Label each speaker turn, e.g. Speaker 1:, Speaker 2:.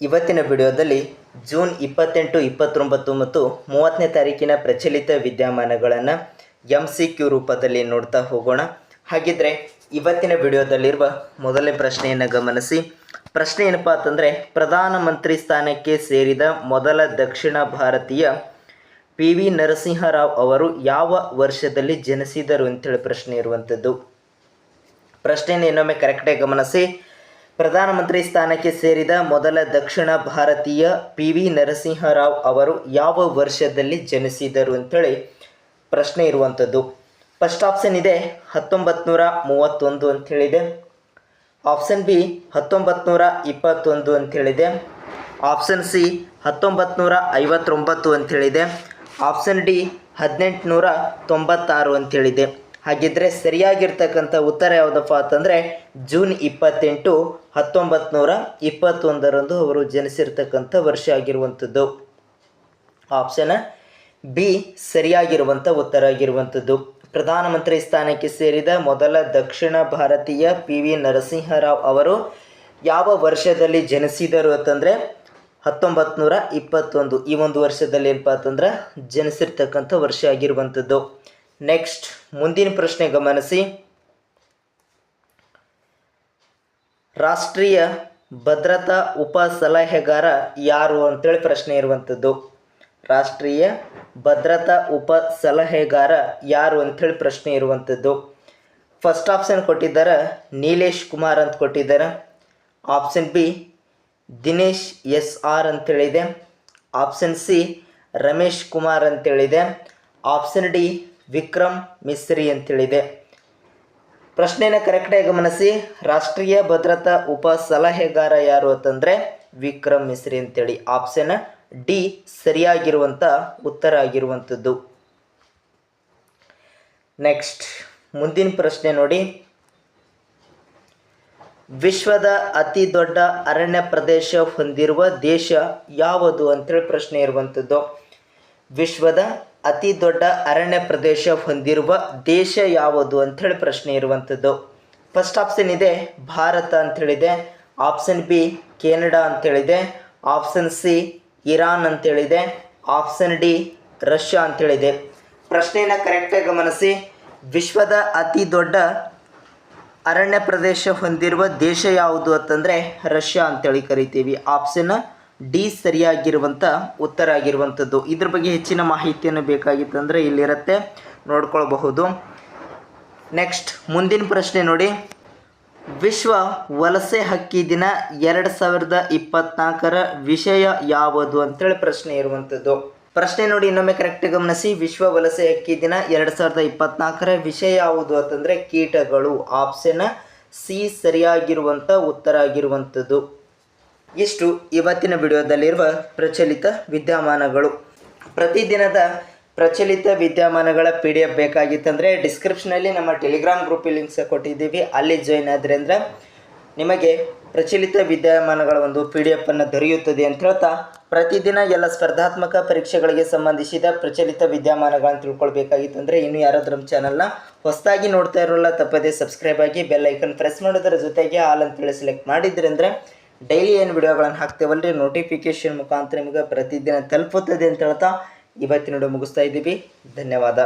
Speaker 1: ಇವತ್ತಿನ ವಿಡಿಯೋದಲ್ಲಿ ಜೂನ್ 28, 29 ಮತ್ತು 30ನೇ ತಾರೀಕಿನ ಪ್ರಚಲಿತ ವಿದ್ಯಮಾನಗಳನ್ನು MCQ ರೂಪದಲ್ಲಿ ನೋಡ್ತಾ ಹೋಗೋಣ. ಹಾಗಿದ್ರೆ ಇವತ್ತಿನ ವಿಡಿಯೋದಲ್ಲಿರುವ ಮೊದಲನೇ ಪ್ರಶ್ನೆಯನ್ನು ಗಮನಿಸಿ. ಪ್ರಶ್ನೆ ಏನಪ್ಪ ಅಂತಂದರೆ, ಪ್ರಧಾನಮಂತ್ರಿ ಸ್ಥಾನಕ್ಕೆ ಸೇರಿದ ಮೊದಲ ದಕ್ಷಿಣ ಭಾರತೀಯ PV ನರಸಿಂಹರಾವ್ ಅವರು ಯಾವ ವರ್ಷದಲ್ಲಿ ಜನಿಸಿದರು ಅಂತೇಳಿ ಪ್ರಶ್ನೆ ಇರುವಂಥದ್ದು. ಪ್ರಶ್ನೆಯನ್ನು ಇನ್ನೊಮ್ಮೆ ಕರೆಕ್ಟಾಗಿ ಗಮನಿಸಿ. ಪ್ರಧಾನಮಂತ್ರಿ ಸ್ಥಾನಕ್ಕೆ ಸೇರಿದ ಮೊದಲ ದಕ್ಷಿಣ ಭಾರತೀಯ PV ನರಸಿಂಹರಾವ್ ಅವರು ಯಾವ ವರ್ಷದಲ್ಲಿ ಜನಿಸಿದರು ಅಂಥೇಳಿ ಪ್ರಶ್ನೆ ಇರುವಂಥದ್ದು. ಫಸ್ಟ್ ಆಪ್ಷನ್ ಇದೆ 1931 ಅಂಥೇಳಿದೆ. ಆಪ್ಷನ್ ಬಿ 1921 ಅಂಥೇಳಿದೆ. ಆಪ್ಷನ್ ಸಿ 1959 ಅಂಥೇಳಿದೆ. ಆಪ್ಷನ್ ಡಿ 1896 ಅಂಥೇಳಿದೆ. ಹಾಗಿದ್ರೆ ಸರಿಯಾಗಿರ್ತಕ್ಕಂಥ ಉತ್ತರ ಯಾವುದಪ್ಪ ಅಂತಂದರೆ ಜೂನ್ 28, 1921 ಅವರು ಜನಿಸಿರ್ತಕ್ಕಂಥ ವರ್ಷ ಆಗಿರುವಂಥದ್ದು. ಆಪ್ಷನ್ ಬಿ ಸರಿಯಾಗಿರುವಂಥ ಉತ್ತರ ಆಗಿರುವಂಥದ್ದು. ಪ್ರಧಾನಮಂತ್ರಿ ಸ್ಥಾನಕ್ಕೆ ಸೇರಿದ ಮೊದಲ ದಕ್ಷಿಣ ಭಾರತೀಯ PV ನರಸಿಂಹರಾವ್ ಅವರು ಯಾವ ವರ್ಷದಲ್ಲಿ ಜನಿಸಿದರು ಅಂತಂದರೆ 1921. ಈ ಒಂದು ವರ್ಷದಲ್ಲಿ ಏನಪ್ಪ ಅಂತಂದ್ರೆ ಜನಿಸಿರ್ತಕ್ಕಂಥ ವರ್ಷ ಆಗಿರುವಂಥದ್ದು. ನೆಕ್ಸ್ಟ್ ಮುಂದಿನ ಪ್ರಶ್ನೆ ಗಮನಿಸಿ. ರಾಷ್ಟ್ರೀಯ ಭದ್ರತಾ ಉಪ ಸಲಹೆಗಾರ ಯಾರು ಅಂತೇಳಿ ಪ್ರಶ್ನೆ ಇರುವಂಥದ್ದು. ರಾಷ್ಟ್ರೀಯ ಭದ್ರತಾ ಉಪ ಸಲಹೆಗಾರ ಯಾರು ಅಂಥೇಳಿ ಪ್ರಶ್ನೆ ಇರುವಂಥದ್ದು. ಫಸ್ಟ್ ಆಪ್ಷನ್ ಕೊಟ್ಟಿದ್ದಾರೆ ನೀಲೇಶ್ ಕುಮಾರ್ ಅಂತ ಕೊಟ್ಟಿದ್ದಾರೆ. ಆಪ್ಷನ್ ಬಿ ದಿನೇಶ್ SR ಅಂತೇಳಿದೆ. ಆಪ್ಷನ್ ಸಿ ರಮೇಶ್ ಕುಮಾರ್ ಅಂತೇಳಿದೆ. ಆಪ್ಷನ್ ಡಿ ವಿಕ್ರಮ್ ಮಿಸ್ರಿ ಅಂತೇಳಿದೆ. ಪ್ರಶ್ನೆಯನ್ನು ಕರೆಕ್ಟಾಗಿ ಗಮನಿಸಿ. ರಾಷ್ಟ್ರೀಯ ಭದ್ರತಾ ಉಪ ಸಲಹೆಗಾರ ಯಾರು ಅಂತಂದರೆ ವಿಕ್ರಮ್ ಮಿಸ್ರಿ ಅಂತೇಳಿ. ಆಪ್ಷನ್ ಡಿ ಸರಿಯಾಗಿರುವಂಥ ಉತ್ತರ ಆಗಿರುವಂಥದ್ದು. ನೆಕ್ಸ್ಟ್ ಮುಂದಿನ ಪ್ರಶ್ನೆ ನೋಡಿ. ವಿಶ್ವದ ಅತಿ ದೊಡ್ಡ ಅರಣ್ಯ ಪ್ರದೇಶ ಹೊಂದಿರುವ ದೇಶ ಯಾವುದು ಅಂತೇಳಿ ಪ್ರಶ್ನೆ ಇರುವಂಥದ್ದು. ವಿಶ್ವದ ಅತಿ ದೊಡ್ಡ ಅರಣ್ಯ ಪ್ರದೇಶ ಹೊಂದಿರುವ ದೇಶ ಯಾವುದು ಅಂಥೇಳಿ ಪ್ರಶ್ನೆ ಇರುವಂಥದ್ದು. ಫಸ್ಟ್ ಆಪ್ಷನ್ ಇದೆ ಭಾರತ ಅಂಥೇಳಿದೆ. ಆಪ್ಷನ್ ಬಿ ಕೆನಡಾ ಅಂಥೇಳಿದೆ. ಆಪ್ಷನ್ ಸಿ ಇರಾನ್ ಅಂತೇಳಿದೆ. ಆಪ್ಷನ್ ಡಿ ರಷ್ಯಾ ಅಂತೇಳಿದೆ. ಪ್ರಶ್ನೆಯನ್ನು ಕರೆಕ್ಟಾಗಿ ಗಮನಿಸಿ. ವಿಶ್ವದ ಅತಿ ದೊಡ್ಡ ಅರಣ್ಯ ಪ್ರದೇಶ ಹೊಂದಿರುವ ದೇಶ ಯಾವುದು ಅಂತಂದರೆ ರಷ್ಯಾ ಅಂತೇಳಿ ಕರಿತೀವಿ. ಆಪ್ಷನ್ ಡಿ ಸರಿಯಾಗಿರುವಂಥ ಉತ್ತರ ಆಗಿರುವಂಥದ್ದು. ಇದ್ರ ಬಗ್ಗೆ ಹೆಚ್ಚಿನ ಮಾಹಿತಿಯನ್ನು ಬೇಕಾಗಿತ್ತಂದರೆ ಇಲ್ಲಿರುತ್ತೆ, ನೋಡ್ಕೊಳ್ಬಹುದು. ನೆಕ್ಸ್ಟ್ ಮುಂದಿನ ಪ್ರಶ್ನೆ ನೋಡಿ. ವಿಶ್ವ ವಲಸೆ ಹಕ್ಕಿ ದಿನ 2024 ವಿಷಯ ಯಾವುದು ಅಂತೇಳಿ ಪ್ರಶ್ನೆ ಇರುವಂಥದ್ದು. ಪ್ರಶ್ನೆ ನೋಡಿ ಇನ್ನೊಮ್ಮೆ ಕರೆಕ್ಟ್ ಗಮನಿಸಿ. ವಿಶ್ವ ವಲಸೆ ಹಕ್ಕಿ ದಿನ 2024 ವಿಷಯ ಯಾವುದು ಅಂತಂದರೆ ಕೀಟಗಳು. ಆಪ್ಷನ್ ಸಿ ಸರಿಯಾಗಿರುವಂಥ ಉತ್ತರ ಆಗಿರುವಂಥದ್ದು. ಇಷ್ಟು ಇವತ್ತಿನ ವಿಡಿಯೋದಲ್ಲಿರುವ ಪ್ರಚಲಿತ ವಿದ್ಯಮಾನಗಳು. ಪ್ರತಿದಿನದ ಪ್ರಚಲಿತ ವಿದ್ಯಮಾನಗಳ PDF ಬೇಕಾಗಿತ್ತಂದರೆ ಡಿಸ್ಕ್ರಿಪ್ಷನಲ್ಲಿ ನಮ್ಮ ಟೆಲಿಗ್ರಾಮ್ ಗ್ರೂಪಿಗೆ ಲಿಂಕ್ಸ್ ಕೊಟ್ಟಿದ್ದೀವಿ, ಅಲ್ಲಿ ಜಾಯ್ನ್ ಆದರೆ ಅಂದರೆ ನಿಮಗೆ ಪ್ರಚಲಿತ ವಿದ್ಯಮಾನಗಳ ಒಂದು PDF ಅನ್ನು ದೊರೆಯುತ್ತದೆ ಅಂತ ಹೇಳ್ತಾ, ಪ್ರತಿದಿನ ಎಲ್ಲ ಸ್ಪರ್ಧಾತ್ಮಕ ಪರೀಕ್ಷೆಗಳಿಗೆ ಸಂಬಂಧಿಸಿದ ಪ್ರಚಲಿತ ವಿದ್ಯಮಾನಗಳನ್ನು ತಿಳ್ಕೊಳ್ಬೇಕಾಗಿತ್ತಂದರೆ ಇನ್ನೂ ಯಾರಾದರೂ ನಮ್ಮ ಚಾನಲ್ನ ಹೊಸದಾಗಿ ನೋಡ್ತಾ ಇರೋಲ್ಲ ತಪ್ಪದೇ ಸಬ್ಸ್ಕ್ರೈಬ್ ಆಗಿ ಬೆಲ್ ಐಕನ್ ಪ್ರೆಸ್ ಮಾಡೋದರ ಜೊತೆಗೆ ಆಲ್ ಅಂತೇಳಿ ಸೆಲೆಕ್ಟ್ ಮಾಡಿದ್ರಿ ಅಂದರೆ ಡೈಲಿ ಏನು ವಿಡಿಯೋಗಳನ್ನು ಹಾಕ್ತೇವಲ್ರಿ ನೋಟಿಫಿಕೇಷನ್ ಮುಖಾಂತರ ನಿಮಗೆ ಪ್ರತಿದಿನ ತಲುಪುತ್ತದೆ ಅಂತ ಹೇಳ್ತಾ ಇವತ್ತಿನ ವಿಡಿಯೋ ಮುಗಿಸ್ತಾ ಇದ್ದೀವಿ. ಧನ್ಯವಾದ.